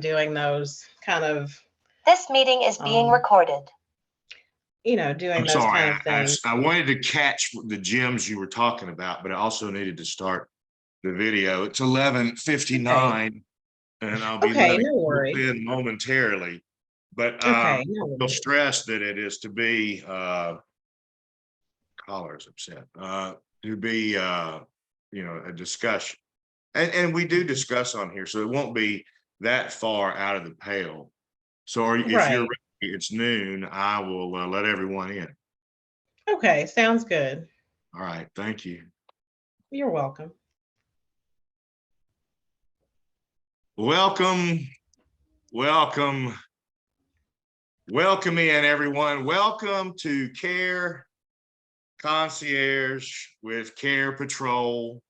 doing those kind of, This meeting is being recorded. doing I'm those sorry, kind of things. I wanted to catch the gems you were talking about, but I also needed to start the video. It's 11:59, and I'll be Okay, letting no worries. in momentarily. But Okay, no I'll worries. stress that it is to be collar's upset, to be a discussion. And we do discuss on here, so it won't be that far out of the pale. So if Right. you're ready, it's noon, I will let everyone in. Okay, sounds good. All right, thank you. You're welcome. Welcome in, everyone. Welcome to Care Concierge with CarePatrol,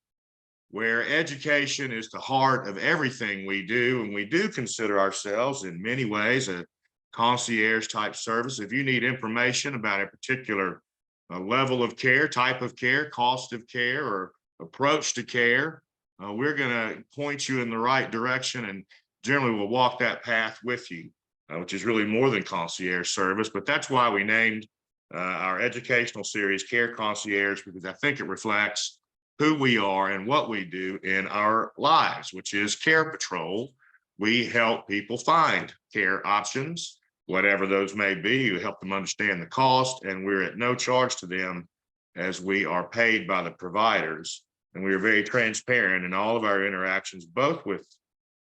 where education is the heart of everything we do, and we do consider ourselves in many ways a concierge type service. If you need information about a particular level of care, type of care, cost of care, or approach to care, we're going to point you in the right direction, and generally we'll walk that path with you, which is really more than concierge service. But that's why we named our educational series Care Concierge, because I think it reflects who we are and what we do in our lives, which is CarePatrol. We help people find care options, whatever those may be. We help them understand the cost, and we're at no charge to them, as we are paid by the providers. And we are very transparent in all of our interactions, both with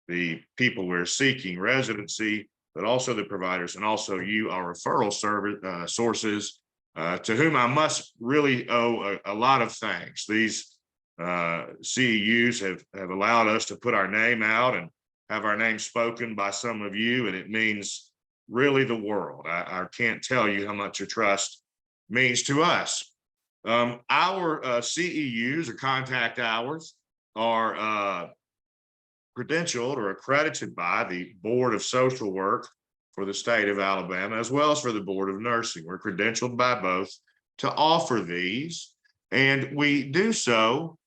the people we're seeking residency, but also the providers, and also you, our referral service sources, to whom I must really owe a lot of thanks. These CEUs have allowed us to put our name out and have our name spoken by some of you, and it means really the world. I can't tell you how much your trust means to us. Our CEUs, or contact hours, are credentialed or accredited by the Board of Social Work for the state of Alabama, as well as for the Board of Nursing. We're credentialed by both to offer these, and we do so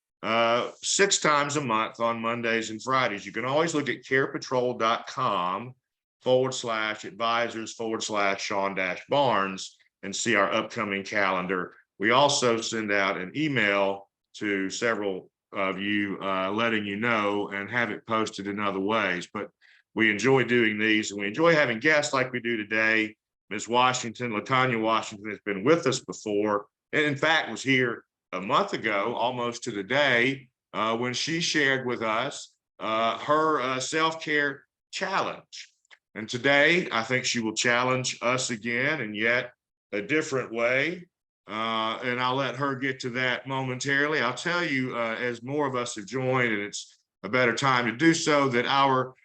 6 times a month on Mondays and Fridays. You can always look at carepatrol.com/advisors/Sean-Barnes and see our upcoming calendar. We also send out an email to several of you letting you know, and have it posted in other ways. But we enjoy doing these, and we enjoy having guests like we do today. Ms. Washington, Latonya Washington, has been with us before, and in fact was here a month ago, almost to the day, when she shared with us her self-care challenge. And today, I think she will challenge us again in yet a different way. And I'll let her get to that momentarily. I'll tell you, as more of us have joined, and it's a better time to do so, that our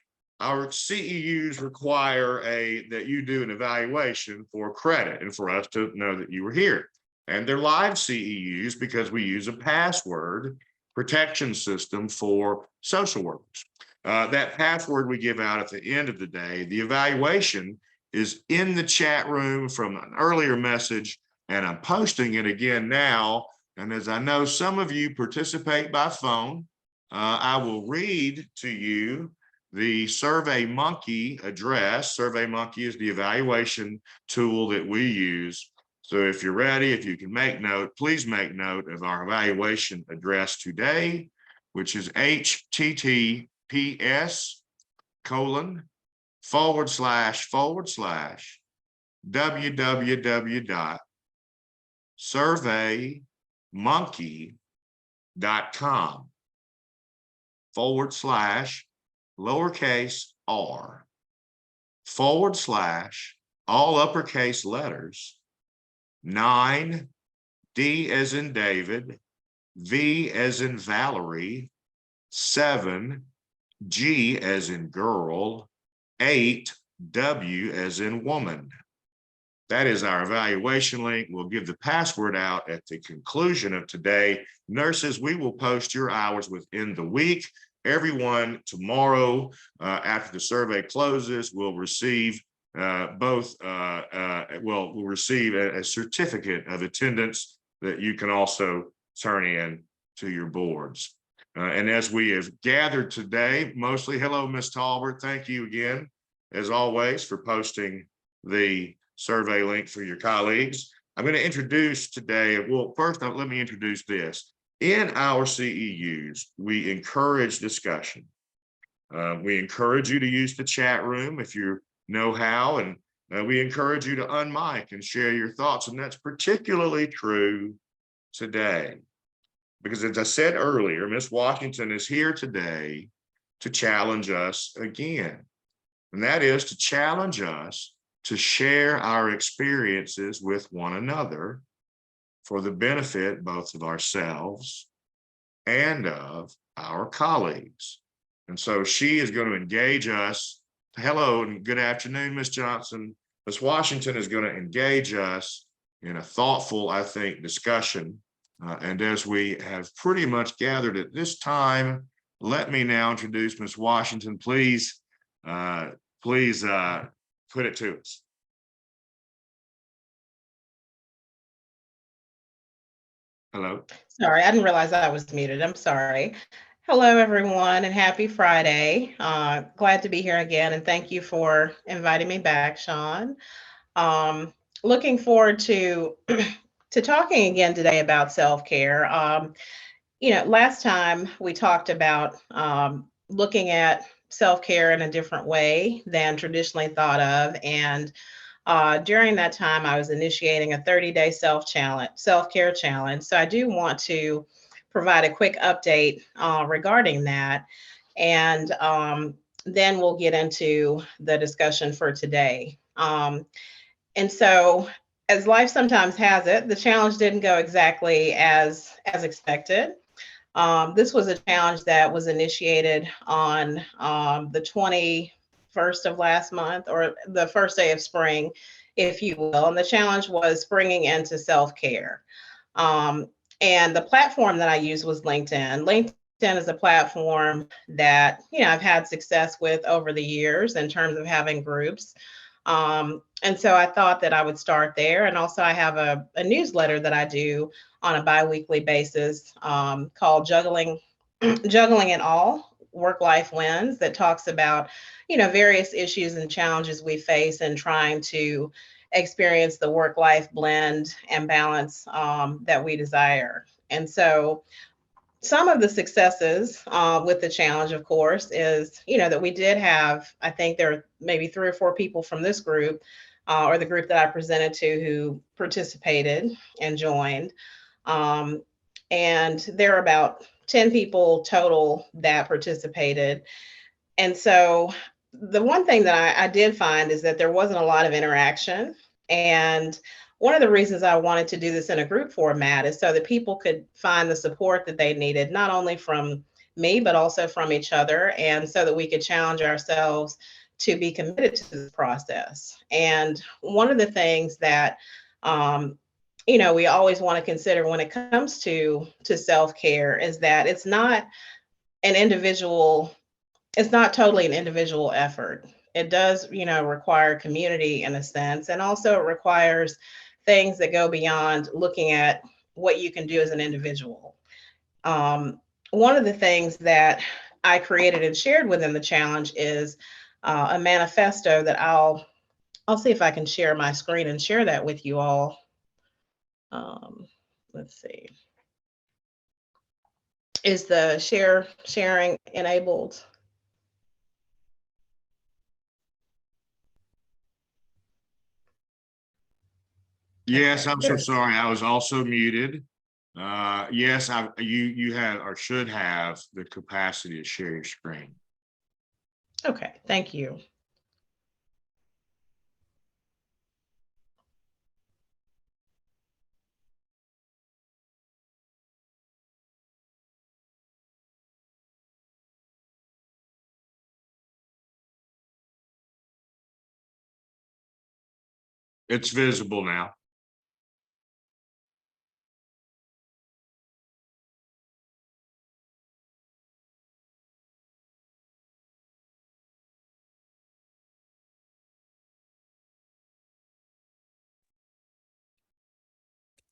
CEUs require that you do an evaluation for credit and for us to know that you were here. And they're live CEUs because we use a password protection system for social workers. That password we give out at the end of the day. The evaluation is in the chat room from an earlier message, and I'm posting it again now. And as I know some of you participate by phone, I will read to you the SurveyMonkey address. SurveyMonkey is the evaluation tool that we use. So if you're ready, if you can make note, please make note of our evaluation address today, which is https://www.surveymonkey.com/lowercase r/ all uppercase letters 9 D as in David, V as in Valerie, 7 G as in girl, 8 W as in woman. That is our evaluation link. We'll give the password out at the conclusion of today. Nurses, we will post your hours within the week. Everyone tomorrow, after the survey closes, will receive we'll receive a certificate of attendance that you can also turn in to your boards. And as we have gathered today, mostly, hello, Ms. Talbert. Thank you again, as always, for posting the survey link for your colleagues. I'm going to introduce today, well, first, let me introduce this. In our CEUs, we encourage discussion. We encourage you to use the chat room if you know how, and we encourage you to unmic and share your thoughts. And that's particularly true today. Because as I said earlier, Ms. Washington is here today to challenge us again. And that is to challenge us to share our experiences with one another for the benefit both of ourselves and of our colleagues. And so she is going to engage us. Hello and good afternoon, Ms. Johnson. Ms. Washington is going to engage us in a thoughtful, I think, discussion. And as we have pretty much gathered at this time, let me now introduce Ms. Washington. Please put it to us. Hello. Sorry, I didn't realize I was muted. I'm sorry. Hello, everyone, and happy Friday. Glad to be here again, and thank you for inviting me back, Sean. Looking forward to to talking again today about self-care. Last time we talked about looking at self-care in a different way than traditionally thought of. And during that time, I was initiating a 30-day self-care challenge. So I do want to provide a quick update regarding that. And then we'll get into the discussion for today. And so, as life sometimes has it, the challenge didn't go exactly as expected. This was a challenge that was initiated on the 21st of last month, or the first day of spring, if you will. And the challenge was springing into self-care. And the platform that I used was LinkedIn. LinkedIn is a platform that, I've had success with over the years in terms of having groups. And so I thought that I would start there. And also I have a newsletter that I do on a biweekly basis called Juggling It All, Work-Life Wins, that talks about, various issues and challenges we face in trying to experience the work-life blend and balance that we desire. And so some of the successes with the challenge, of course, is, that we did have, I think there are maybe 3 or 4 people from this group or the group that I presented to who participated and joined. And there are about 10 people total that participated. And so the one thing that I did find is that there wasn't a lot of interaction. And one of the reasons I wanted to do this in a group format is so that people could find the support that they needed, not only from me, but also from each other, and so that we could challenge ourselves to be committed to this process. And one of the things that we always want to consider when it comes to self-care is that it's not totally an individual effort. It does, require community in a sense, and also it requires things that go beyond looking at what you can do as an individual. One of the things that I created and shared within the challenge is a manifesto that I'll see if I can share my screen and share that with you all. Let's see. Is the sharing enabled? Yes, Okay, I'm so sorry. I was also muted. Yes, you have or should have the capacity to share your screen. Okay, thank you. It's visible now.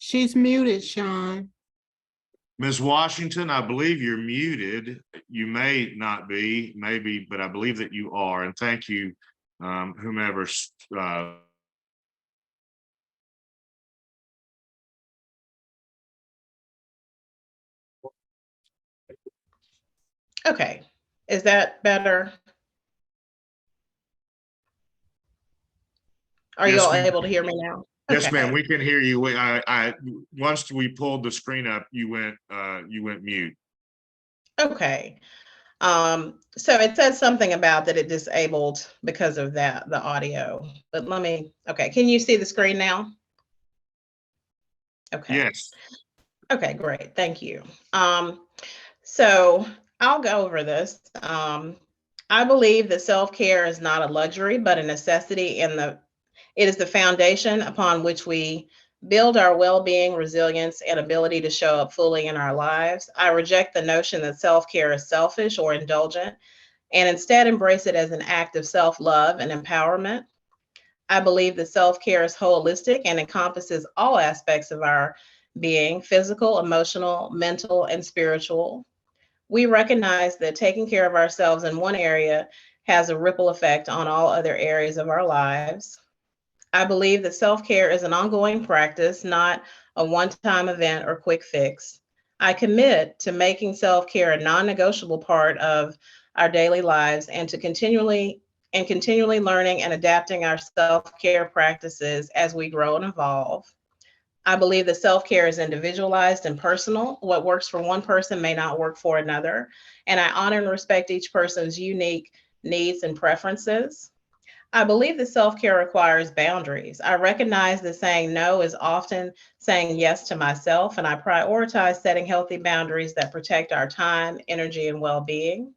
She's muted, Sean. Ms. Washington, I believe you're muted. You may not be, maybe, but I believe that you are. And thank you, whomever. Okay, is that better? Are you Yes, all ma'am. able to hear me now? Yes, ma'am. Okay. We can hear you. Once we pulled the screen up, you went mute. Okay. So it says something about that it disabled because of that, the audio. But okay, can you see the screen now? Okay. Yes. Okay, great. Thank you. So I'll go over this. I believe that self-care is not a luxury, but a necessity it is the foundation upon which we build our well-being, resilience, and ability to show up fully in our lives. I reject the notion that self-care is selfish or indulgent, and instead embrace it as an act of self-love and empowerment. I believe that self-care is holistic and encompasses all aspects of our being: physical, emotional, mental, and spiritual. We recognize that taking care of ourselves in one area has a ripple effect on all other areas of our lives. I believe that self-care is an ongoing practice, not a one-time event or quick fix. I commit to making self-care a non-negotiable part of our daily lives and to continually learning and adapting our self-care practices as we grow and evolve. I believe that self-care is individualized and personal. What works for one person may not work for another, and I honor and respect each person's unique needs and preferences. I believe that self-care requires boundaries. I recognize that saying no is often saying yes to myself, and I prioritize setting healthy boundaries that protect our time, energy, and well-being.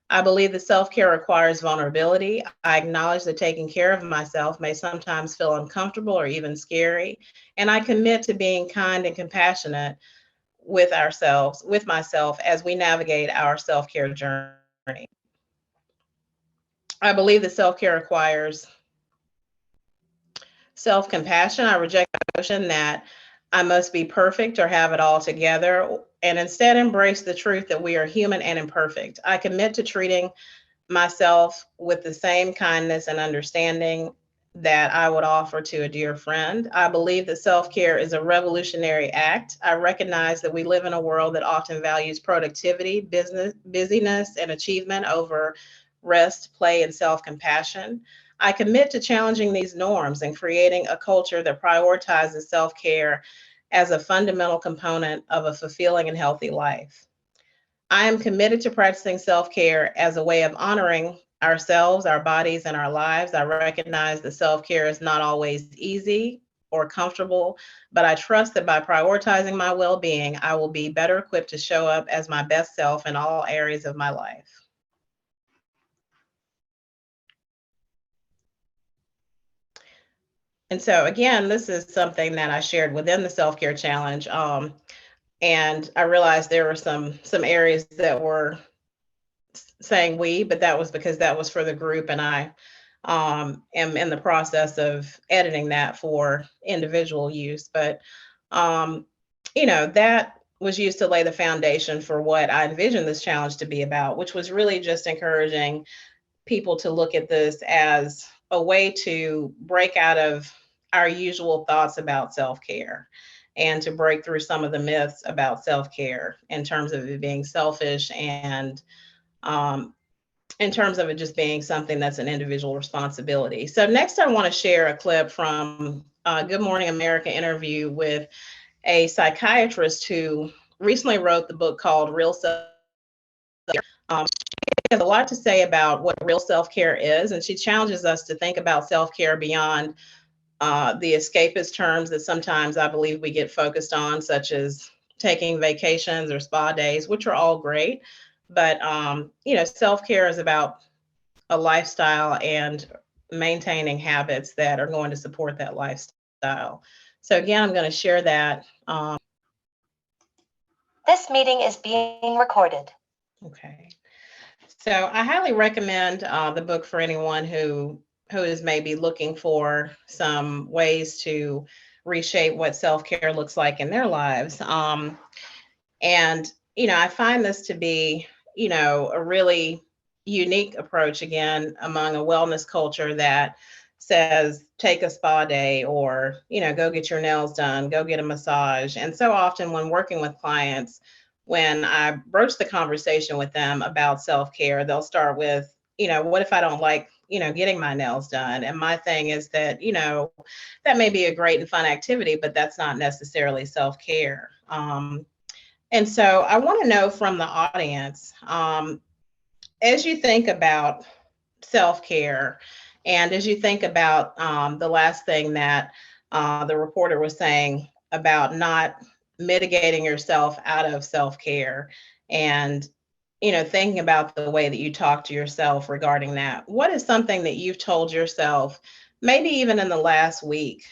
I believe that self-care requires vulnerability. I acknowledge that taking care of myself may sometimes feel uncomfortable or even scary, and I commit to being kind and compassionate with myself as we navigate our self-care journey. I believe that self-care requires self-compassion. I reject the notion that I must be perfect or have it all together, and instead embrace the truth that we are human and imperfect. I commit to treating myself with the same kindness and understanding that I would offer to a dear friend. I believe that self-care is a revolutionary act. I recognize that we live in a world that often values productivity, busyness, and achievement over rest, play, and self-compassion. I commit to challenging these norms and creating a culture that prioritizes self-care as a fundamental component of a fulfilling and healthy life. I am committed to practicing self-care as a way of honoring ourselves, our bodies, and our lives. I recognize that self-care is not always easy or comfortable, but I trust that by prioritizing my well-being, I will be better equipped to show up as my best self in all areas of my life. And so again, this is something that I shared within the self-care challenge. And I realized there were some areas that were saying we, but that was because that was for the group, and I am in the process of editing that for individual use. But that was used to lay the foundation for what I envisioned this challenge to be about, which was really just encouraging people to look at this as a way to break out of our usual thoughts about self-care and to break through some of the myths about self-care in terms of it being selfish and in terms of it just being something that's an individual responsibility. So next I want to share a clip from a Good Morning America interview with a psychiatrist who recently wrote the book called Real Self-Care. She has a lot to say about what real self-care is, and she challenges us to think about self-care beyond the escapist terms that sometimes I believe we get focused on, such as taking vacations or spa days, which are all great. But self-care is about a lifestyle and maintaining habits that are going to support that lifestyle. So again, I'm going to share that. This meeting is being recorded. Okay. So I highly recommend the book for anyone who is maybe looking for some ways to reshape what self-care looks like in their lives. And, I find this to be, a really unique approach again among a wellness culture that says take a spa day or, go get your nails done, go get a massage. And so often when working with clients, when I broach the conversation with them about self-care, they'll start with, what if I don't like, getting my nails done? And my thing is that, that may be a great and fun activity, but that's not necessarily self-care. And so I want to know from the audience, as you think about self-care and as you think about the last thing that the reporter was saying about not mitigating yourself out of self-care and thinking about the way that you talk to yourself regarding that, what is something that you've told yourself maybe even in the last week?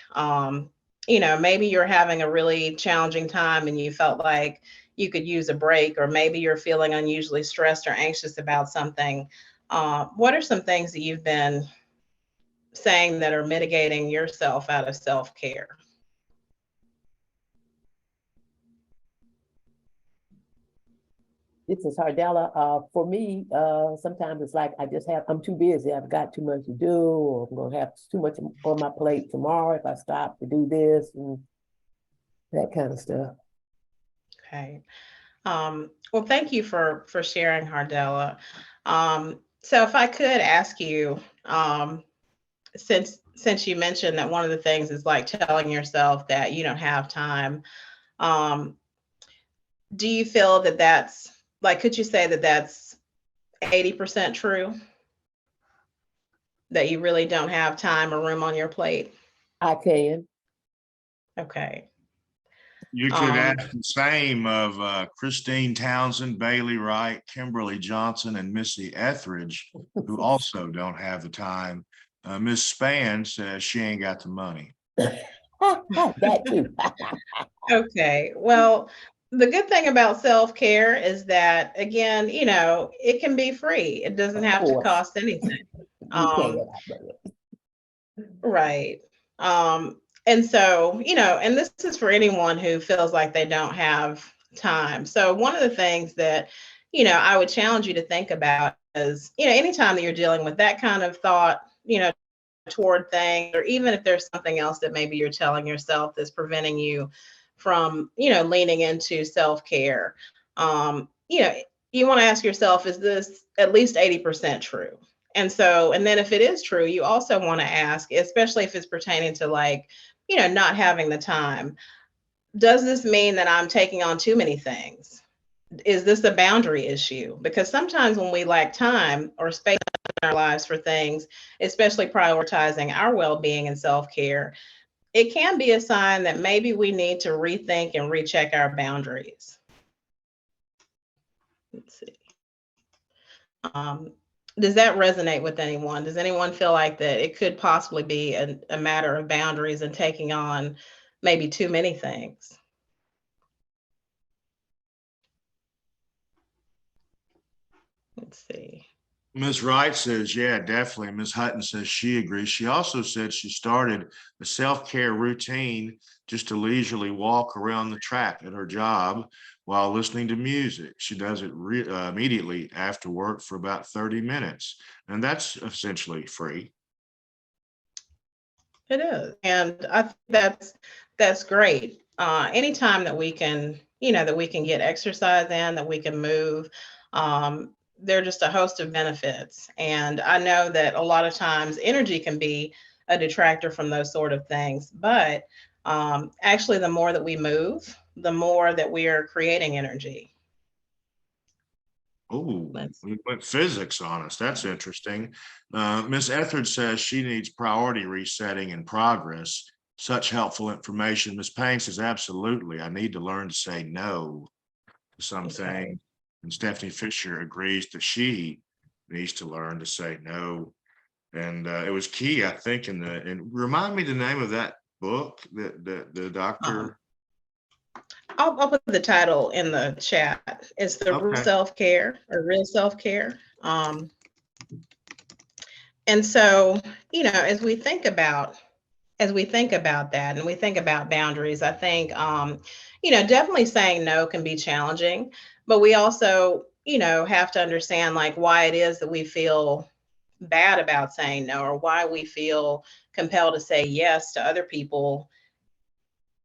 Maybe you're having a really challenging time and you felt like you could use a break, or maybe you're feeling unusually stressed or anxious about something. What are some things that you've been saying that are mitigating yourself out of self-care? This is Hardella. For me, sometimes it's like I'm too busy. I've got too much to do, or I'm going to have too much on my plate tomorrow if I stop to do this and that kind of stuff. Okay. Well, thank you for sharing, Hardella. So if I could ask you, since you mentioned that one of the things is like telling yourself that you don't have time, do you feel that that's like, could you say that that's 80% true? That you really don't have time or room on your plate? I can. Okay. You could ask the same of Christine Townsend, Bailey Wright, Kimberly Johnson, and Missy Etheridge, who also don't have the time. Miss Spann says she ain't got the money. That too. Okay. Well, the good thing about self-care is that, again, it can be free. It doesn't have to cost anything. Right. And so, and this is for anyone who feels like they don't have time. So one of the things that, I would challenge you to think about is, anytime that you're dealing with that kind of thought, toward things, or even if there's something else that maybe you're telling yourself that's preventing you from, leaning into self-care, you want to ask yourself, is this at least 80% true? And then if it is true, you also want to ask, especially if it's pertaining to like, not having the time, does this mean that I'm taking on too many things? Is this a boundary issue? Because sometimes when we lack time or space in our lives for things, especially prioritizing our well-being and self-care, it can be a sign that maybe we need to rethink and recheck our boundaries. Let's see. Does that resonate with anyone? Does anyone feel like that it could possibly be a matter of boundaries and taking on maybe too many things? Let's see. Ms. Wright says, yeah, definitely. Ms. Hutton says she agrees. She also said she started a self-care routine just to leisurely walk around the track at her job while listening to music. She does it immediately after work for about 30 minutes, and that's essentially free. It is. And I think that's great. Anytime that we can, that we can get exercise in, that we can move, there are just a host of benefits. And I know that a lot of times energy can be a detractor from those sort of things. But actually, the more that we move, the more that we are creating energy. Oh, we went physics on us. That's interesting. Ms. Etheridge says she needs priority resetting and progress. Such helpful information. Ms. Payne says, absolutely. I need to learn to say no to something. Okay. And Stephanie Fisher agrees that she needs to learn to say no. And it was key, I think, and remind me the name of that book that the doctor. I'll put the title in the chat. It's the Real Self-Care or Real Self-Care. And so, as we think about as we think about that and we think about boundaries, I think, definitely saying no can be challenging, but we also, have to understand like why it is that we feel bad about saying no, or why we feel compelled to say yes to other people.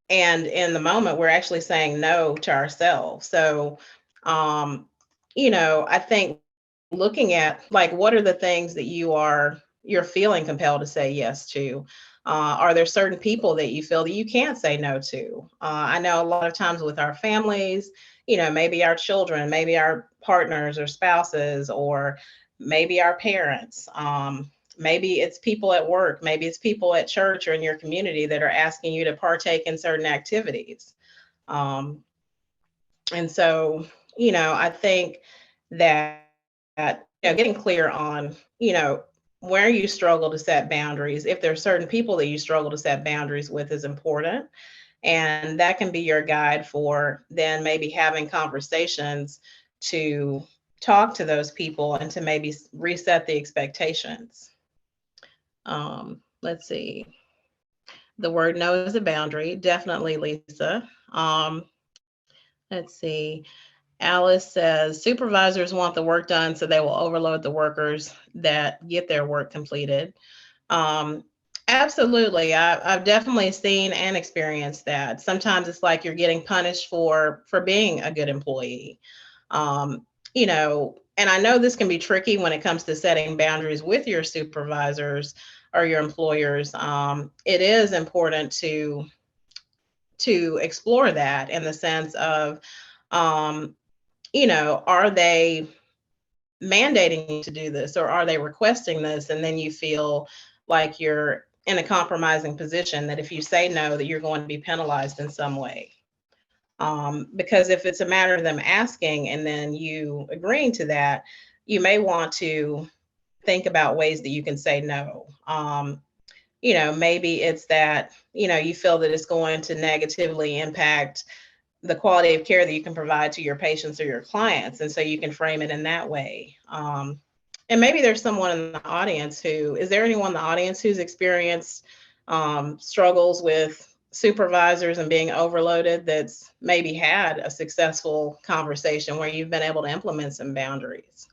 And in the moment, we're actually saying no to ourselves. So, I think looking at like what are the things that you're feeling compelled to say yes to. Are there certain people that you feel that you can't say no to? I know a lot of times with our families, maybe our children, maybe our partners or spouses, or maybe our parents. Maybe it's people at work, maybe it's people at church or in your community that are asking you to partake in certain activities. Um, and so, I think that getting clear on, where you struggle to set boundaries, if there are certain people that you struggle to set boundaries with, is important. And that can be your guide for then maybe having conversations to talk to those people and to maybe reset the expectations. Let's see. The word no is a boundary. Definitely, Lisa. Let's see. Alice says supervisors want the work done, so they will overload the workers that get their work completed. Um, Absolutely. I've definitely seen and experienced that. Sometimes it's like you're getting punished for being a good employee. And I know this can be tricky when it comes to setting boundaries with your supervisors or your employers. It is important to explore that in the sense of, um, are they mandating you to do this, or are they requesting this? And then you feel like you're in a compromising position that if you say no, that you're going to be penalized in some way. Because if it's a matter of them asking and then you agreeing to that, you may want to think about ways that you can say no. Maybe it's that, you feel that it's going to negatively impact the quality of care that you can provide to your patients or your clients. And so you can frame it in that way. And maybe there's someone in the audience is there anyone in the audience who's experienced struggles with supervisors and being overloaded that's maybe had a successful conversation where you've been able to implement some boundaries?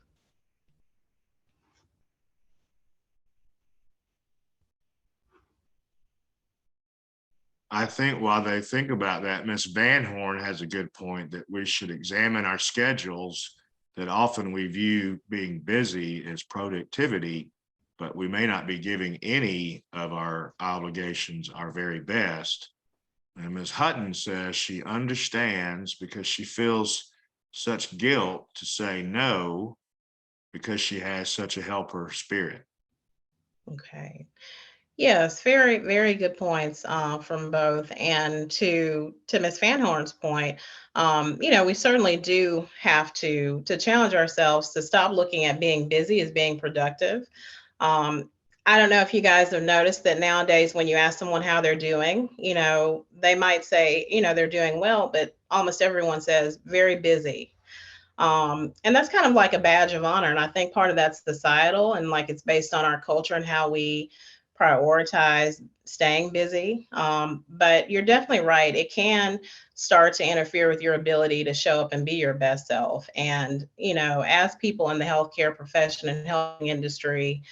I think while they think about that, Ms. Van Horn has a good point that we should examine our schedules, that often we view being busy as productivity, but we may not be giving any of our obligations our very best. And Ms. Hutton says she understands because she feels such guilt to say no because she has such a helper spirit. Okay. Yes, very, very good points from both. And to Ms. Van Horn's point, we certainly do have to challenge ourselves to stop looking at being busy as being productive. I don't know if you guys have noticed that nowadays when you ask someone how they're doing, they might say, they're doing well, but almost everyone says very busy. And that's kind of like a badge of honor. And I think part of that's societal and like it's based on our culture and how we prioritize staying busy. But you're definitely right. It can start to interfere with your ability to show up and be your best self. And, as people in the healthcare profession and health industry,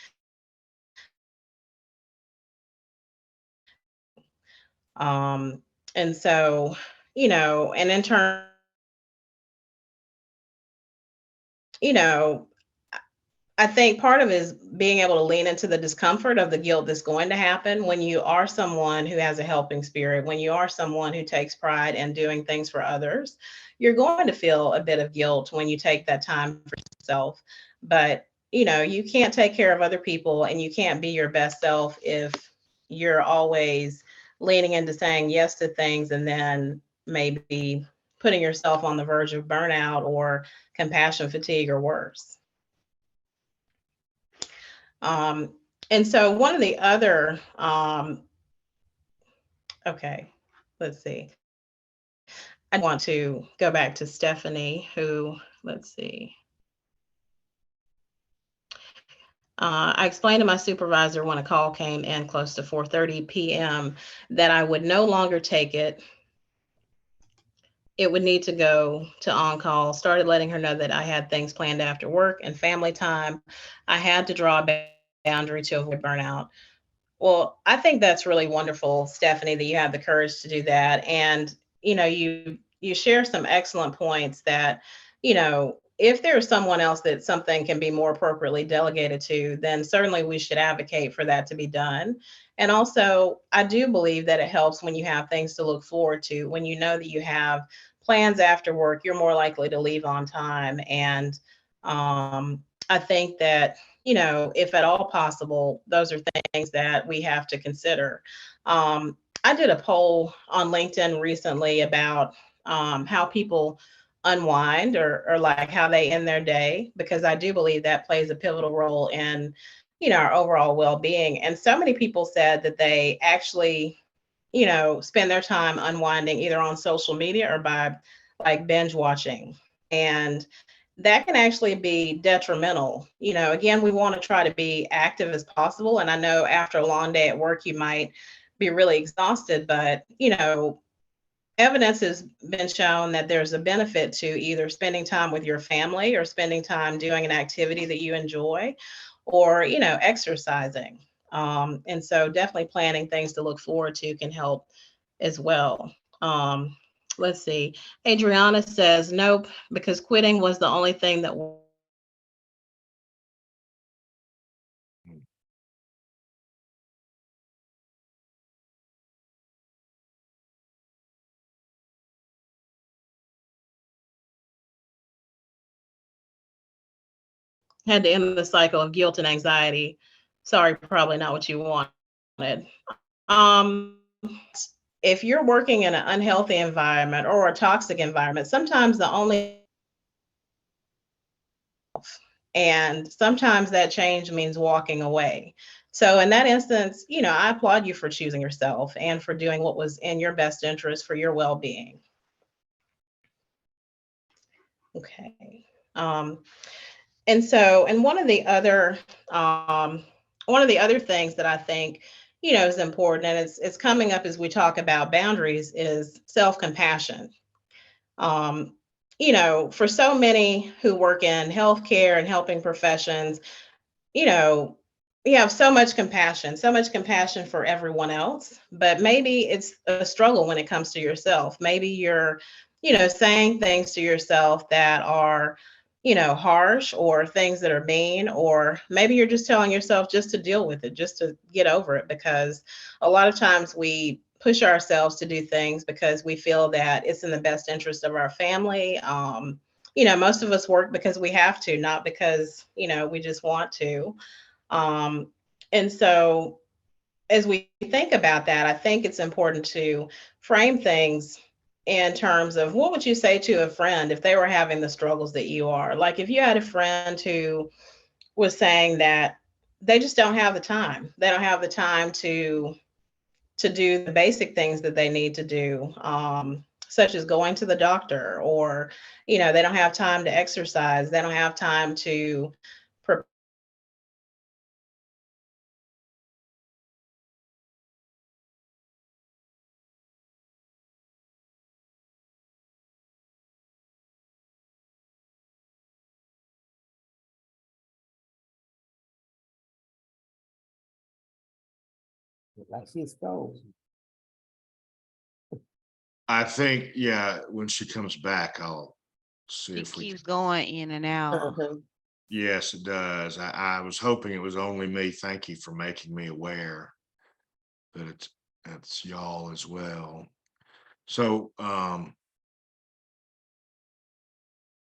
and so, and in turn, you know, I think part of it is being able to lean into the discomfort of the guilt that's going to happen when you are someone who has a helping spirit, when you are someone who takes pride in doing things for others. You're going to feel a bit of guilt when you take that time for yourself. But, you can't take care of other people and you can't be your best self if you're always leaning into saying yes to things and then maybe putting yourself on the verge of burnout or compassion fatigue or worse. Um, and so one of the other, okay, let's see. I want to go back to Stephanie, who, let's see. I explained to my supervisor when a call came in close to 4:30 p.m. that I would no longer take it. It would need to go to on-call. Started letting her know that I had things planned after work and family time. I had to draw a boundary to avoid burnout. Well, I think that's really wonderful, Stephanie, that you have the courage to do that. And, you share some excellent points that, if there's someone else that something can be more appropriately delegated to, then certainly we should advocate for that to be done. And also, I do believe that it helps when you have things to look forward to. When you know that you have plans after work, you're more likely to leave on time. And I think that, if at all possible, those are things that we have to consider. I did a poll on LinkedIn recently about how people unwind or like how they end their day, because I do believe that plays a pivotal role in, our overall well-being. And so many people said that they actually, spend their time unwinding either on social media or by like binge watching. And that can actually be detrimental. Again, we want to try to be active as possible. And I know after a long day at work, you might be really exhausted, but, evidence has been shown that there's a benefit to either spending time with your family or spending time doing an activity that you enjoy or, exercising. And so definitely planning things to look forward to can help as well. Let's see. Adriana says, nope, because quitting was the only thing that had to end the cycle of guilt and anxiety. Sorry, probably not what you wanted. Um, if you're working in an unhealthy environment or a toxic environment, sometimes the only and sometimes that change means walking away. So in that instance, I applaud you for choosing yourself and for doing what was in your best interest for your well-being. Okay. And one of the other things that I think, is important, and it's coming up as we talk about boundaries, is self-compassion. Um, for so many who work in healthcare and helping professions, you know, you have so much compassion for everyone else, but maybe it's a struggle when it comes to yourself. Maybe you're, saying things to yourself that are, harsh, or things that are mean, or maybe you're just telling yourself just to deal with it, just to get over it, because a lot of times we push ourselves to do things because we feel that it's in the best interest of our family. Most of us work because we have to, not because, we just want to. Um, and so as we think about that, I think it's important to frame things in terms of what would you say to a friend if they were having the struggles that you are? Like if you had a friend who was saying that they just don't have the time. They don't have the time to do the basic things that they need to do, such as going to the doctor, or, they don't have time to exercise. They don't have time to prepare. Like she's frozen. I think, yeah, when she comes back, I'll see It if we can. keeps going in and out. Uh-huh. Yes, it does. I was hoping it was only me. Thank you for making me aware that it's y'all as well. So,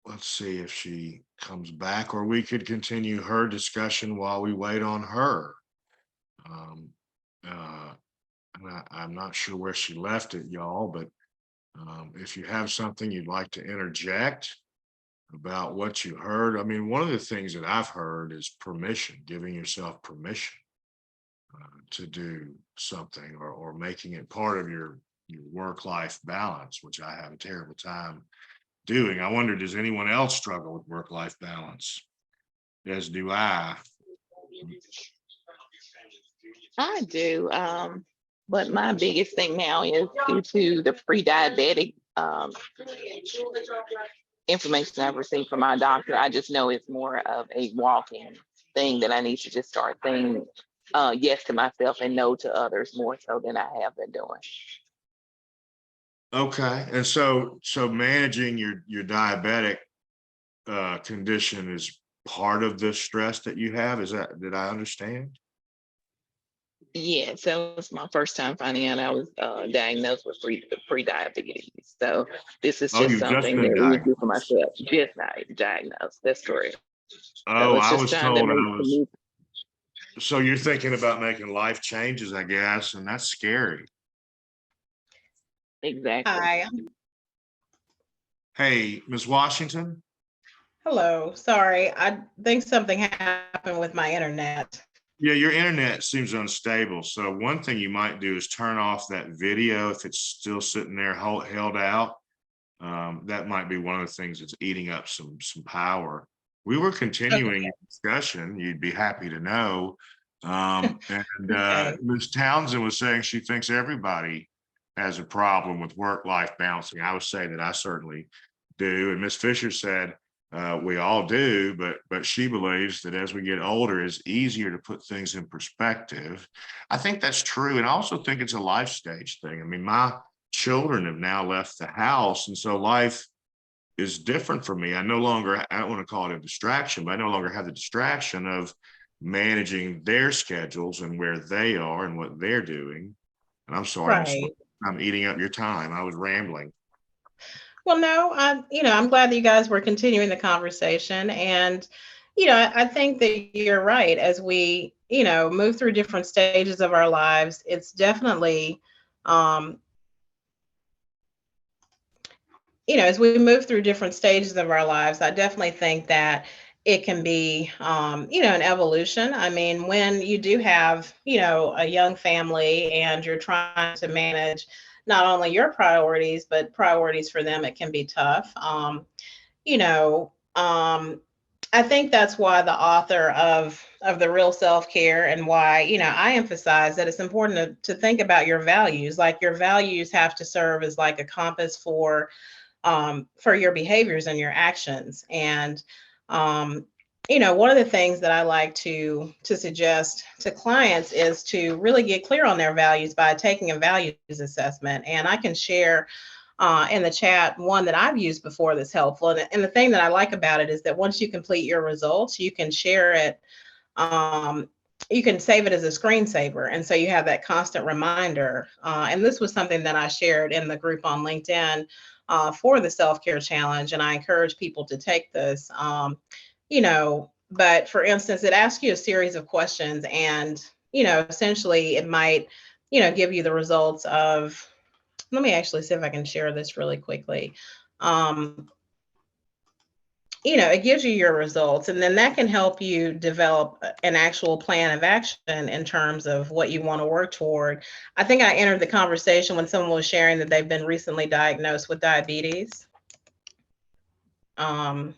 let's see if she comes back, or we could continue her discussion while we wait on her. Um, and I'm not sure where she left it, y'all, but if you have something you'd like to interject about what you heard, I mean, one of the things that I've heard is permission, giving yourself permission to do something, or making it part of your work-life balance, which I have a terrible time doing. I wonder, does anyone else struggle with work-life balance? As do I. I do. But my biggest thing now is due to the pre-diabetic information I've received from my doctor. I just know it's more of a walking thing that I need to just start saying yes to myself and no to others more so than I have been doing. Okay, and so managing your diabetic condition is part of the stress that you have. Is that, did I understand? Yeah, so it's my first time finding out I was diagnosed with pre-diabetes. So this is Oh, just you've just something been that we do for diagnosed. myself. Just not diagnosed. That's correct. So Oh, it's I just was trying to told make I the was. move. So you're thinking about making life changes, I guess, and that's scary. Exactly. Hi, Hey, Ms. Washington. hello. Sorry, I think something happened with my internet. Yeah, your internet seems unstable. So one thing you might do is turn off that video if it's still sitting there held out. That might be one of the things that's eating up some power. We were continuing Okay. discussion. You'd be happy to know. And Okay. Ms. Townsend was saying she thinks everybody has a problem with work-life balancing. I would say that I certainly do. And Ms. Fisher said we all do, but she believes that as we get older, it's easier to put things in perspective. I think that's true, and I also think it's a life stage thing. I mean, my children have now left the house, and so life is different for me. I don't want to call it a distraction, but I no longer have the distraction of managing their schedules and where they are and what they're doing. And I'm sorry, Right. I'm eating up your time. I was rambling. Well, no, I'm glad that you guys were continuing the conversation. And, I think that you're right. As we, move through different stages of our lives, it's definitely, um, as we move through different stages of our lives, I definitely think that it can be, an evolution. I mean, when you do have, a young family and you're trying to manage not only your priorities, but priorities for them, it can be tough. You know, I think that's why the author of the real self-care and why, I emphasize that it's important to think about your values. Like your values have to serve as like a compass for your behaviors and your actions. And one of the things that I like to suggest to clients is to really get clear on their values by taking a values assessment. And I can share in the chat one that I've used before that's helpful. And the thing that I like about it is that once you complete your results, you can share it. You can save it as a screensaver. And so you have that constant reminder. And this was something that I shared in the group on LinkedIn for the self-care challenge. And I encourage people to take this. But for instance, it asks you a series of questions and, essentially it might, give you the results of, let me actually see if I can share this really quickly. It gives you your results, and then that can help you develop an actual plan of action in terms of what you want to work toward. I think I entered the conversation when someone was sharing that they've been recently diagnosed with diabetes. Um,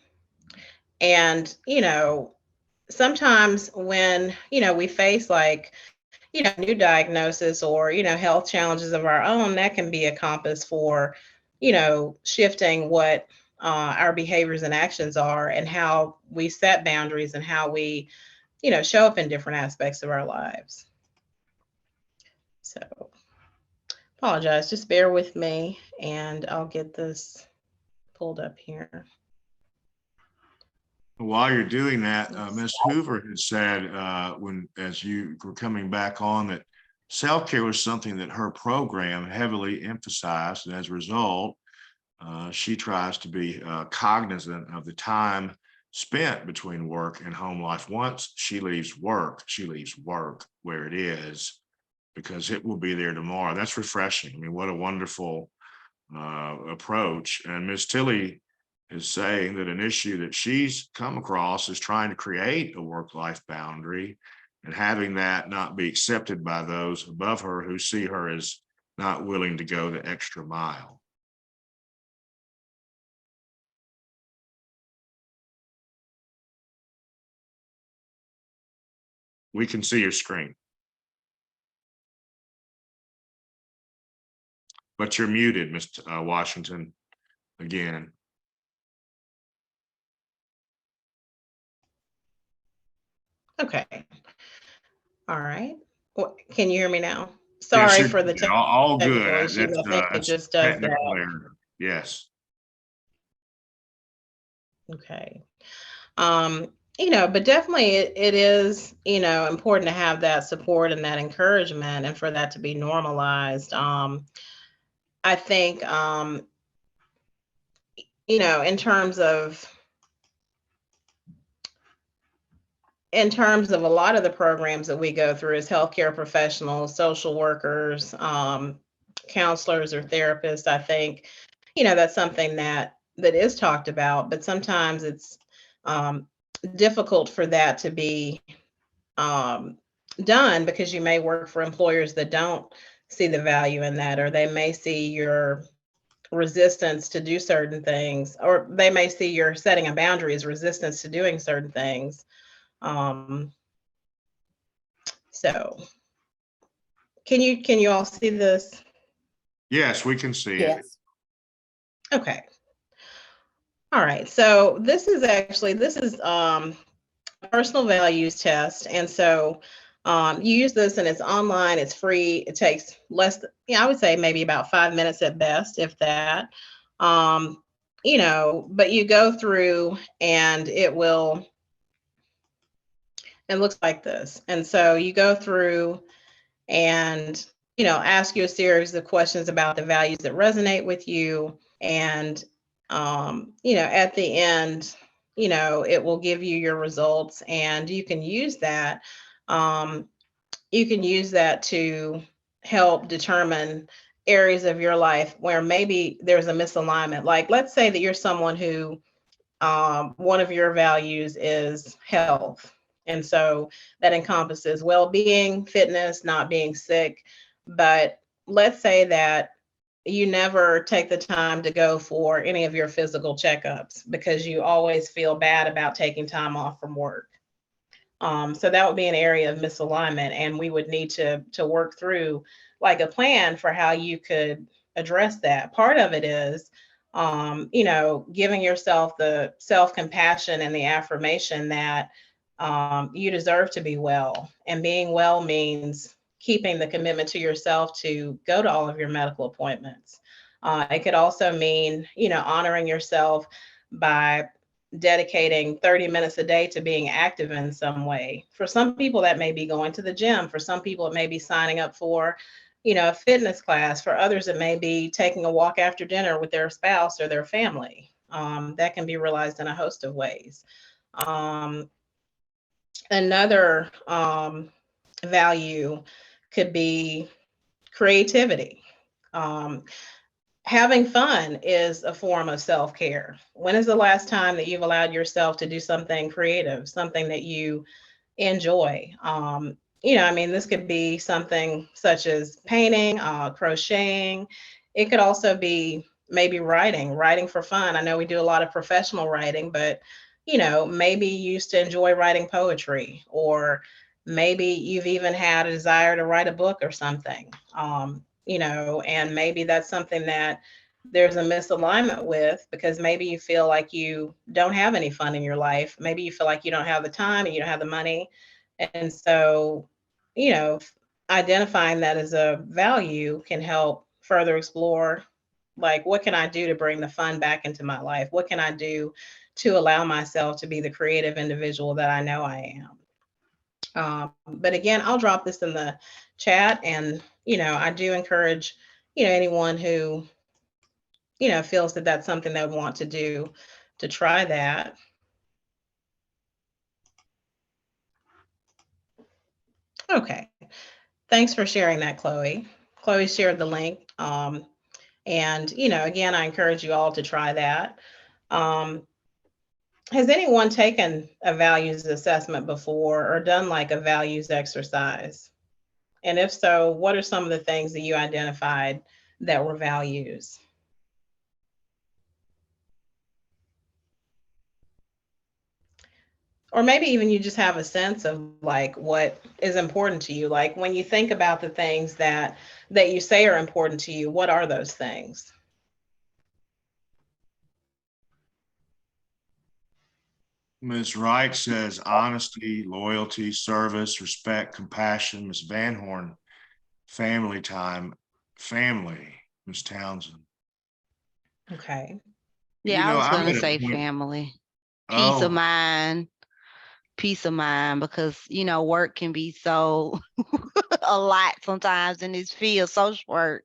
and, sometimes when, we face like, new diagnosis or, health challenges of our own, that can be a compass for, shifting what our behaviors and actions are and how we set boundaries and how we, show up in different aspects of our lives. So apologize, just bear with me and I'll get this pulled up here. While you're doing that, Ms. Hoover had said as you were coming back on, that self-care was something that her program heavily emphasized. And as a result, she tries to be cognizant of the time spent between work and home life. Once she leaves work where it is, because it will be there tomorrow. That's refreshing. I mean, what a wonderful approach. And Ms. Tilley is saying that an issue that she's come across is trying to create a work-life boundary and having that not be accepted by those above her who see her as not willing to go the extra mile. We can see your screen. But you're muted, Mr. Washington, again. Okay. All right. Can you hear me now? Yes, Sorry you're for the good. All technical good. issues. That's I think it that's just does that. technical error. Yes. Okay. But definitely it is, important to have that support and that encouragement and for that to be normalized. I think, in terms of a lot of the programs that we go through as healthcare professionals, social workers, counselors or therapists, I think, that's something that is talked about, but sometimes it's difficult for that to be done because you may work for employers that don't see the value in that, or they may see your resistance to do certain things, or they may see your setting a boundary as resistance to doing certain things. So can you all see this? Yes, we can see it. Yes. Okay. All right. So this is a personal values test. And so you use this and it's online, it's free. It takes less, I would say maybe about 5 minutes at best, if that. But you go through and it looks like this. And so you go through and, ask you a series of questions about the values that resonate with you. And, at the end, it will give you your results and you can use that. You can use that to help determine areas of your life where maybe there's a misalignment. Like, let's say that you're someone who one of your values is health. And so that encompasses well-being, fitness, not being sick. But let's say that you never take the time to go for any of your physical checkups because you always feel bad about taking time off from work. So that would be an area of misalignment, and we would need to work through like a plan for how you could address that. Part of it is, giving yourself the self-compassion and the affirmation that you deserve to be well. And being well means keeping the commitment to yourself to go to all of your medical appointments. It could also mean, honoring yourself by dedicating 30 minutes a day to being active in some way. For some people, that may be going to the gym. For some people, it may be signing up for, a fitness class. For others, it may be taking a walk after dinner with their spouse or their family. That can be realized in a host of ways. Another value could be creativity. Having fun is a form of self-care. When is the last time that you've allowed yourself to do something creative, something that you enjoy? This could be something such as painting, crocheting. It could also be maybe writing for fun. I know we do a lot of professional writing, but maybe you used to enjoy writing poetry, or maybe you've even had a desire to write a book or something. And maybe that's something that there's a misalignment with, because maybe you feel like you don't have any fun in your life. Maybe you feel like you don't have the time and you don't have the money. And so, you know, identifying that as a value can help further explore, like, what can I do to bring the fun back into my life? What can I do to allow myself to be the creative individual that I know I am? But again, I'll drop this in the chat, and I do encourage anyone who feels that that's something they would want to do to try that. Okay, thanks for sharing that, Chloe. Chloe shared the link, and again, I encourage you all to try that. Has anyone taken a values assessment before or done like a values exercise? And if so, what are some of the things that you identified that were values? or maybe even you just have a sense of like what is important to you. Like when you think about the things that you say are important to you, what are those things? Ms. Wright says honesty, loyalty, service, respect, compassion. Ms. Van Horn, family time, family. Ms. Townsend. Okay. Yeah, I was I'm gonna at a say point. family, Oh, peace of mind, because work can be so a lot sometimes in this field, social work.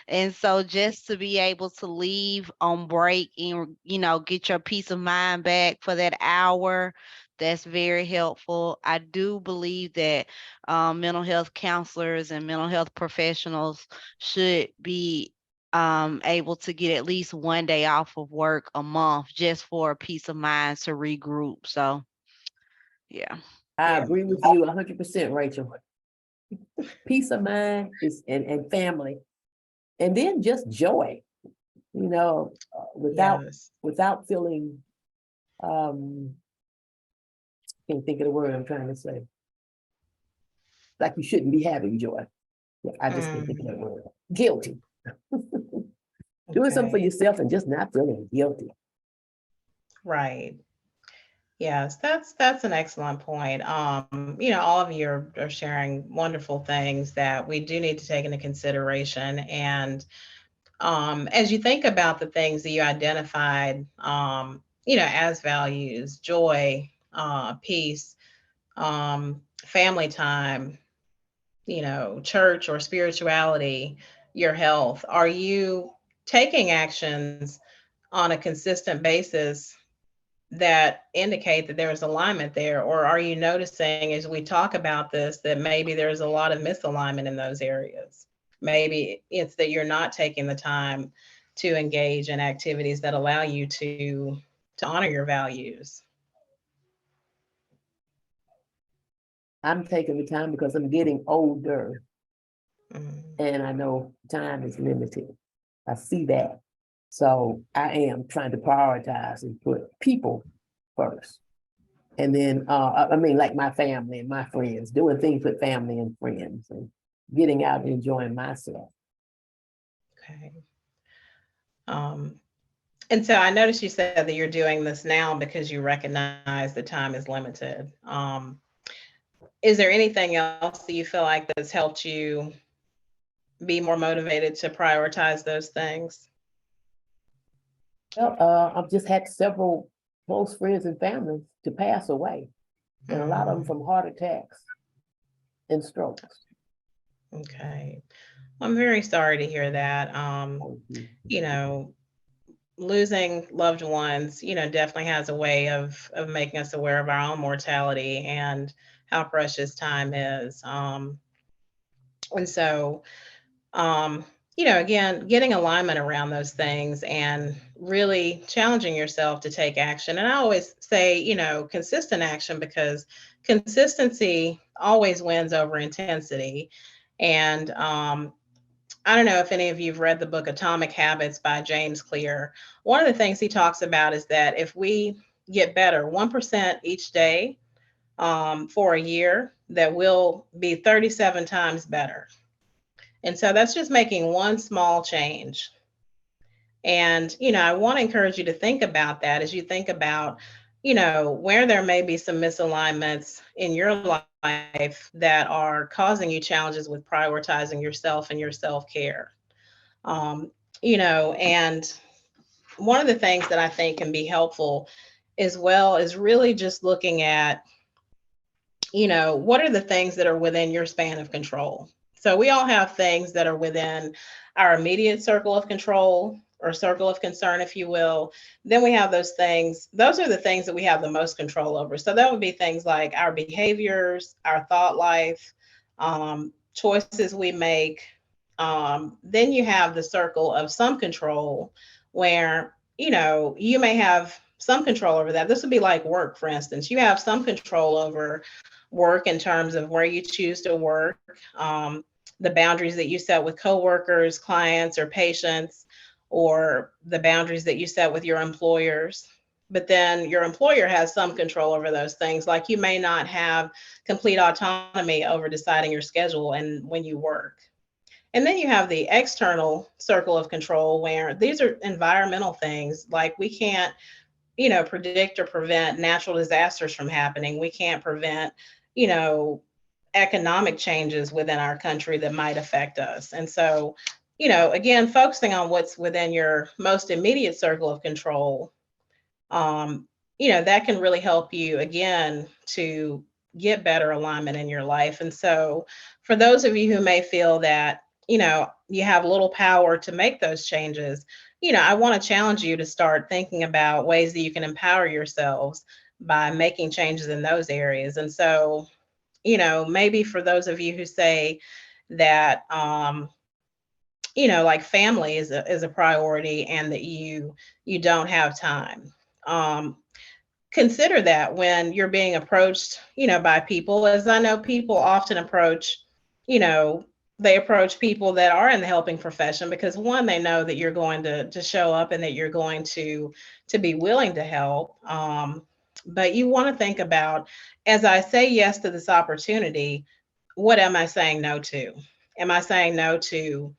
And so just to be able to leave on break and, get your peace of mind back for that hour, that's very helpful. I do believe that mental health counselors and mental health professionals should be able to get at least one day off of work a month just for a peace of mind to regroup. So, yeah. I Yeah. agree with you 100%, Rachel. Peace of mind is and family, and then just joy. Without Yes. feeling. Can't think of the word I'm trying to say. Like you shouldn't be having joy. Yeah, I just can't think of that word. Guilty. Doing something for Okay. yourself and just not feeling guilty. Right. Yes, that's an excellent point. All of you are sharing wonderful things that we do need to take into consideration. And as you think about the things that you identified, as values, joy, peace, family time, church or spirituality, your health, are you taking actions on a consistent basis that indicate that there's alignment there? Or are you noticing as we talk about this that maybe there's a lot of misalignment in those areas? Maybe it's that you're not taking the time to engage in activities that allow you to honor your values. I'm taking the time because I'm getting older Mm. and I know time is limited. I see that. So I am trying to prioritize and put people first. And then, like my family and my friends, doing things with family and friends and getting out and enjoying myself. Okay. And so I noticed you said that you're doing this now because you recognize the time is limited. Is there anything else that you feel like that's helped you be more motivated to prioritize those things? Well, I've just had several close friends and families to pass away, and a lot of them from heart attacks and strokes. Okay. I'm very sorry to hear that. You know, losing loved ones, definitely has a way of making us aware of our own mortality and how precious time is. And so, again, getting alignment around those things and really challenging yourself to take action. And I always say, consistent action, because consistency always wins over intensity. And I don't know if any of you have read the book Atomic Habits by James Clear. One of the things he talks about is that if we get better 1% each day for a year, that will be 37 times better. And so that's just making one small change. And, I want to encourage you to think about that as you think about, where there may be some misalignments in your life that are causing you challenges with prioritizing yourself and your self-care. Um, and one of the things that I think can be helpful as well is really just looking at, what are the things that are within your span of control? So we all have things that are within our immediate circle of control or circle of concern, if you will. Then we have those things, those are the things that we have the most control over. So that would be things like our behaviors, our thought life, choices we make. Then you have the circle of some control where, you may have some control over that. This would be like work, for instance. You have some control over work in terms of where you choose to work, the boundaries that you set with coworkers, clients, or patients, or the boundaries that you set with your employers. but then your employer has some control over those things. Like you may not have complete autonomy over deciding your schedule and when you work. And then you have the external circle of control where these are environmental things. Like we can't, predict or prevent natural disasters from happening. We can't prevent, economic changes within our country that might affect us. And so, again, focusing on what's within your most immediate circle of control, that can really help you again to get better alignment in your life. And so for those of you who may feel that, you have little power to make those changes, I want to challenge you to start thinking about ways that you can empower yourselves by making changes in those areas. And so, maybe for those of you who say that, like family is a priority and that you don't have time. Consider that when you're being approached, by people, as I know people often approach, you know, they approach people that are in the helping profession because one, they know that you're going to show up and that you're going to be willing to help. But you want to think about, as I say yes to this opportunity, what am I saying no to? Am I saying no to,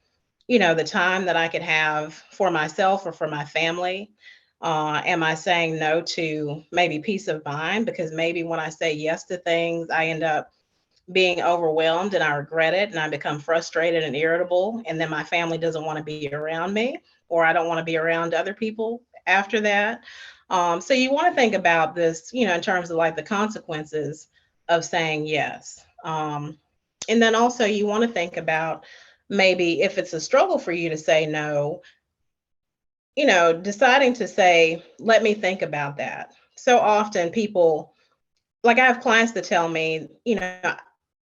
the time that I could have for myself or for my family? Am I saying no to maybe peace of mind? Because maybe when I say yes to things, I end up being overwhelmed and I regret it and I become frustrated and irritable. And then my family doesn't want to be around me, or I don't want to be around other people after that. So you want to think about this, in terms of like the consequences of saying yes. And then also you want to think about maybe if it's a struggle for you to say no, deciding to say, let me think about that. So often people, like I have clients that tell me,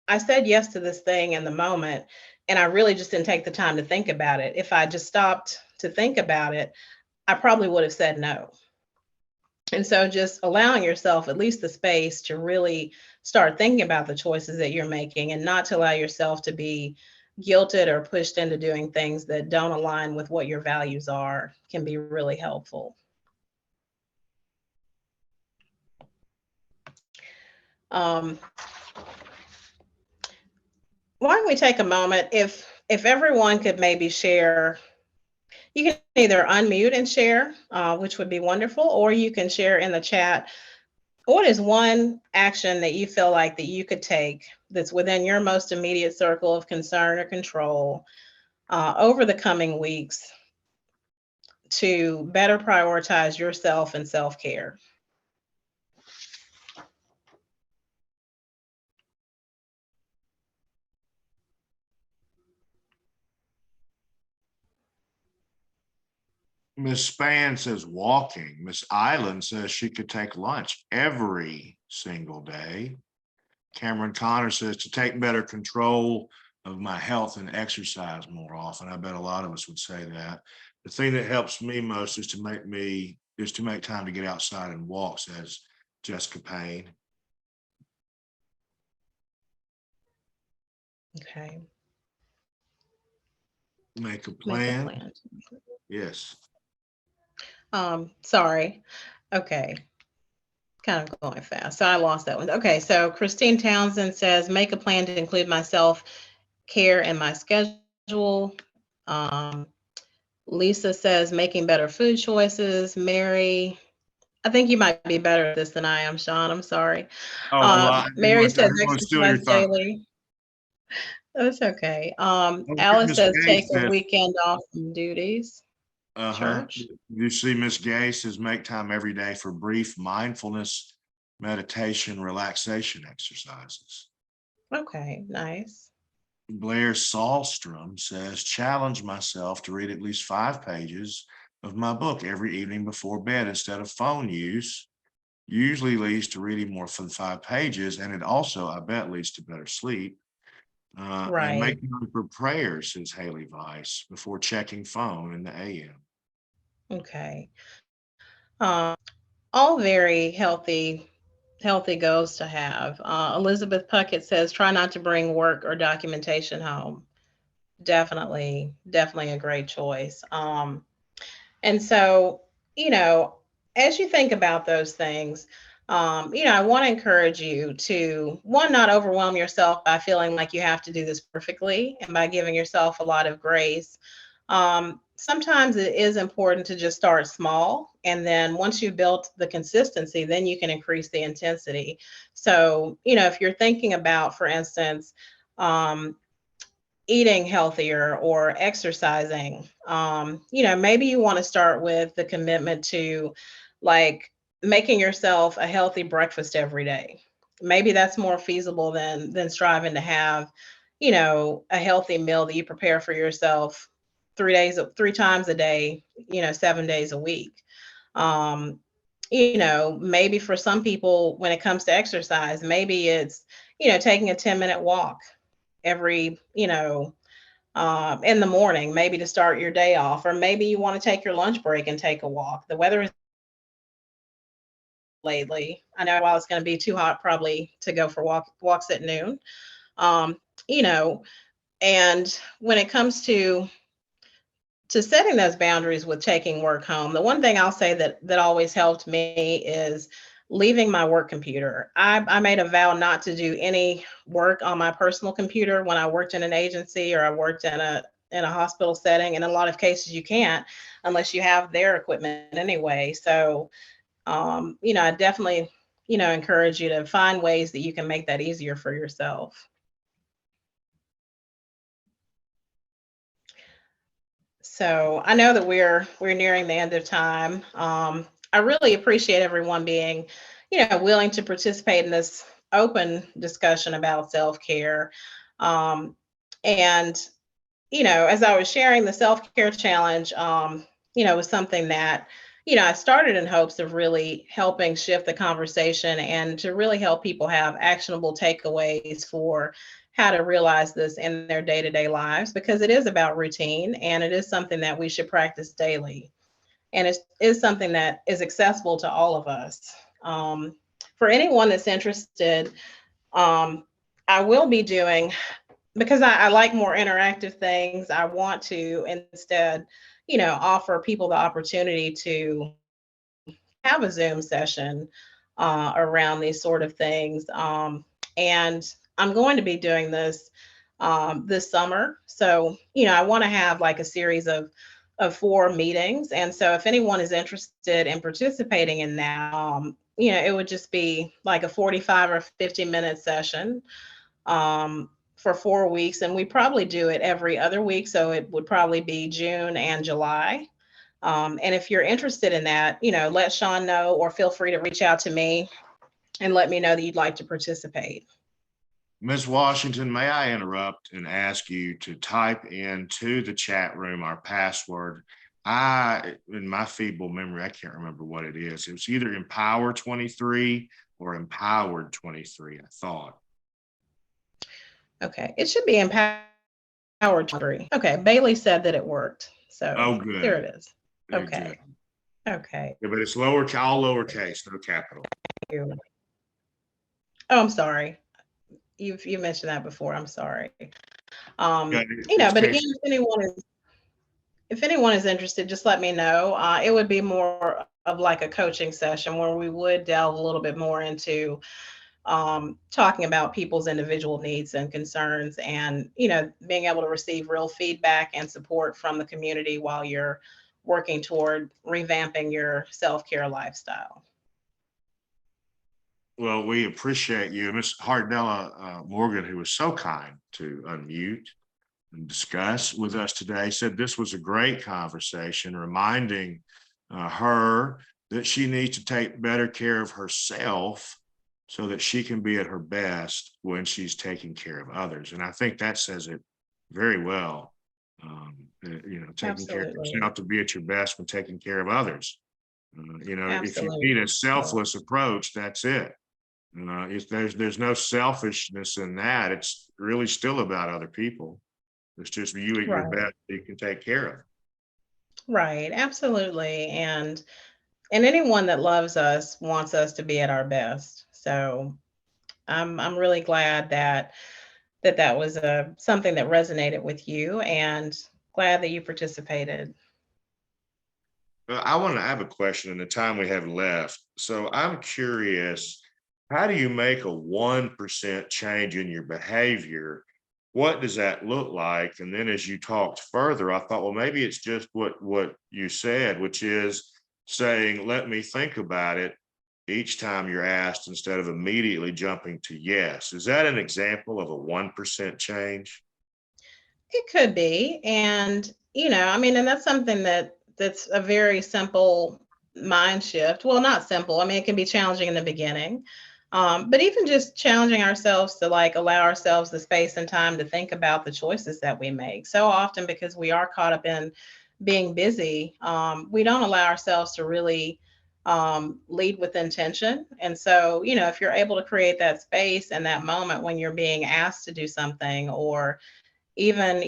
I said yes to this thing in the moment, and I really just didn't take the time to think about it. If I just stopped to think about it, I probably would have said no. And so just allowing yourself at least the space to really start thinking about the choices that you're making and not to allow yourself to be guilted or pushed into doing things that don't align with what your values are can be really helpful. Why don't we take a moment, if everyone could maybe share, you can either unmute and share, which would be wonderful, or you can share in the chat. What is one action that you feel like that you could take that's within your most immediate circle of concern or control over the coming weeks to better prioritize yourself and self-care? Miss Spann says walking. Miss Island says she could take lunch every single day. Cameron Connor says to take better control of my health and exercise more often. I bet a lot of us would say that. The thing that helps me most is to make time to get outside and walk, says Jessica Payne. Okay. Make a plan. Make a plan. Yes. Sorry. Okay. Kind of going fast. So I lost that one. Okay. So Christine Townsend says, make a plan to include myself care in my schedule. Lisa says, making better food choices. Mary, I think you might be better at this than I am, Sean. I'm sorry. Mary says, exercise daily. That's okay. Alice says, take a weekend off from duties. Church. You see Miss Gay says make time every day for brief mindfulness, meditation, relaxation exercises. Okay, nice. Blair Sahlstrom says challenge myself to read at least 5 pages of my book every evening before bed instead of phone use. Usually leads to reading more than 5 pages, and it also, I bet, leads to better sleep. Right. And make time for prayers, says Haley Weiss, before checking phone in the AM. Okay. All very healthy goals to have. Elizabeth Puckett says, try not to bring work or documentation home. Definitely a great choice. And so, as you think about those things, I want to encourage you to, one, not overwhelm yourself by feeling like you have to do this perfectly and by giving yourself a lot of grace. Sometimes it is important to just start small. And then once you've built the consistency, then you can increase the intensity. So, if you're thinking about, for instance, eating healthier or exercising, maybe you want to start with the commitment to, like, making yourself a healthy breakfast every day. Maybe that's more feasible than striving to have, a healthy meal that you prepare for yourself 3 times a day, 7 days a week. um Maybe for some people, when it comes to exercise, maybe it's, taking a 10-minute walk every, in the morning, maybe to start your day off, or maybe you want to take your lunch break and take a walk. The weather is lately. I know while it's going to be too hot probably to go for walks at noon. Um, you know, and when it comes to setting those boundaries with taking work home, the one thing I'll say that always helped me is leaving my work computer. I made a vow not to do any work on my personal computer when I worked in an agency or I worked in a hospital setting. And in a lot of cases, you can't unless you have their equipment anyway. So, I definitely, encourage you to find ways that you can make that easier for yourself. So I know that we're nearing the end of time. I really appreciate everyone being, willing to participate in this open discussion about self-care. Um, and as I was sharing, the self-care challenge, was something that, I started in hopes of really helping shift the conversation and to really help people have actionable takeaways for how to realize this in their day-to-day lives, because it is about routine and it is something that we should practice daily. And it is something that is accessible to all of us. For anyone that's interested, um, I will be doing, because I like more interactive things, I want to instead, offer people the opportunity to have a Zoom session around these sort of things. And I'm going to be doing this this summer. So, I want to have like a series of 4 meetings. And so if anyone is interested in participating in that, it would just be like a 45 or 50-minute session for 4 weeks. And we probably do it every other week. So it would probably be June and July. And if you're interested in that, let Sean know, or feel free to reach out to me and let me know that you'd like to participate. Ms. Washington, may I interrupt and ask you to type into the chat room our password? In my feeble memory, I can't remember what it is. It was either Empower 23 or Empowered 23, I thought. Okay, it should be Empowered 23. Okay, Bailey said that it worked. So good. Here it is. Very Okay. good. Okay. Yeah, but it's all lowercase, no capital. Oh, I'm sorry. You mentioned that before. I'm sorry. Yeah, But again, if anyone is interested, just let me know. It would be more of like a coaching session where we would delve a little bit more into talking about people's individual needs and concerns, and being able to receive real feedback and support from the community while you're working toward revamping your self-care lifestyle. Well, we appreciate you, Ms. Hardella Morgan, who was so kind to unmute and discuss with us today, said this was a great conversation, reminding her that she needs to take better care of herself so that she can be at her best when she's taking care of others. And I think that says it very well. Taking care of yourself to be at your best when taking care of others. If you need a selfless approach, that's it. If there's no selfishness in that, it's really still about other people. It's just you at your best you can take care of. Right, absolutely. And anyone that loves us wants us to be at our best. So I'm really glad that was something that resonated with you, and glad that you participated. I have a question in the time we have left. So I'm curious, how do you make a 1% change in your behavior? What does that look like? And then as you talked further, I thought, well, maybe it's just what you said, which is saying, let me think about it each time you're asked instead of immediately jumping to yes. Is that an example of a 1% change? It could be. And, I mean, and that's something that's a very simple mind shift. Well, not simple. I mean, it can be challenging in the beginning. But even just challenging ourselves to like allow ourselves the space and time to think about the choices that we make. So often, because we are caught up in being busy, we don't allow ourselves to really lead with intention. And so, if you're able to create that space and that moment when you're being asked to do something, or even,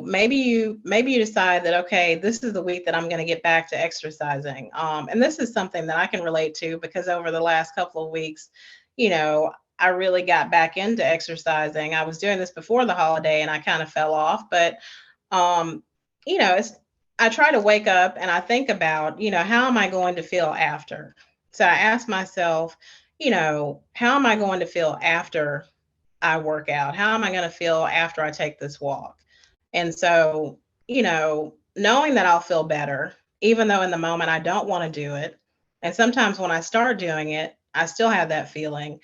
maybe you decide that, okay, this is the week that I'm going to get back to exercising. And this is something that I can relate to because over the last couple of weeks, I really got back into exercising. I was doing this before the holiday and I kind of fell off, but um, it's I try to wake up and I think about, how am I going to feel after? So I ask myself, how am I going to feel after I work out? How am I going to feel after I take this walk? And so, knowing that I'll feel better, even though in the moment I don't want to do it. And sometimes when I start doing it, I still have that feeling.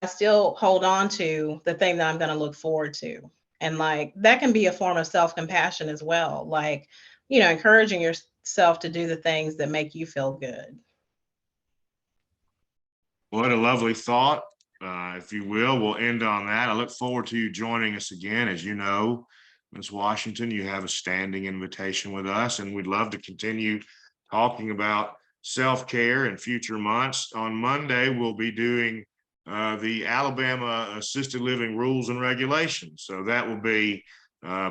I still hold on to the thing that I'm going to look forward to. And like that can be a form of self compassion as well. Like, encouraging yourself to do the things that make you feel good. What a lovely thought. If you will, we'll end on that. I look forward to you joining us again. As you know, Ms. Washington, you have a standing invitation with us, and we'd love to continue talking about self-care in future months. On Monday, we'll be doing the Alabama Assisted Living Rules and Regulations. So that will be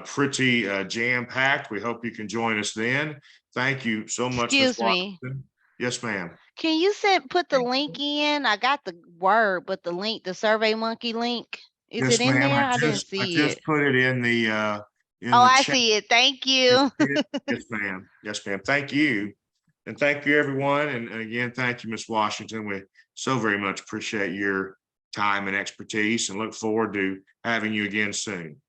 pretty jam-packed. We hope you can join us then. Thank you so much, Ms. Excuse me. Washington. Yes, ma'am. Can you put the link in? I got the word, but the link, the Survey Monkey link, is it Yes, in ma'am. there? I I didn't just see it. put it in Oh, the I chat. see it. Thank Yes, you. yes, ma'am. Yes, ma'am. Thank you. And thank you, everyone. And again, thank you, Ms. Washington. We so very much appreciate your time and expertise and look forward to having you again soon.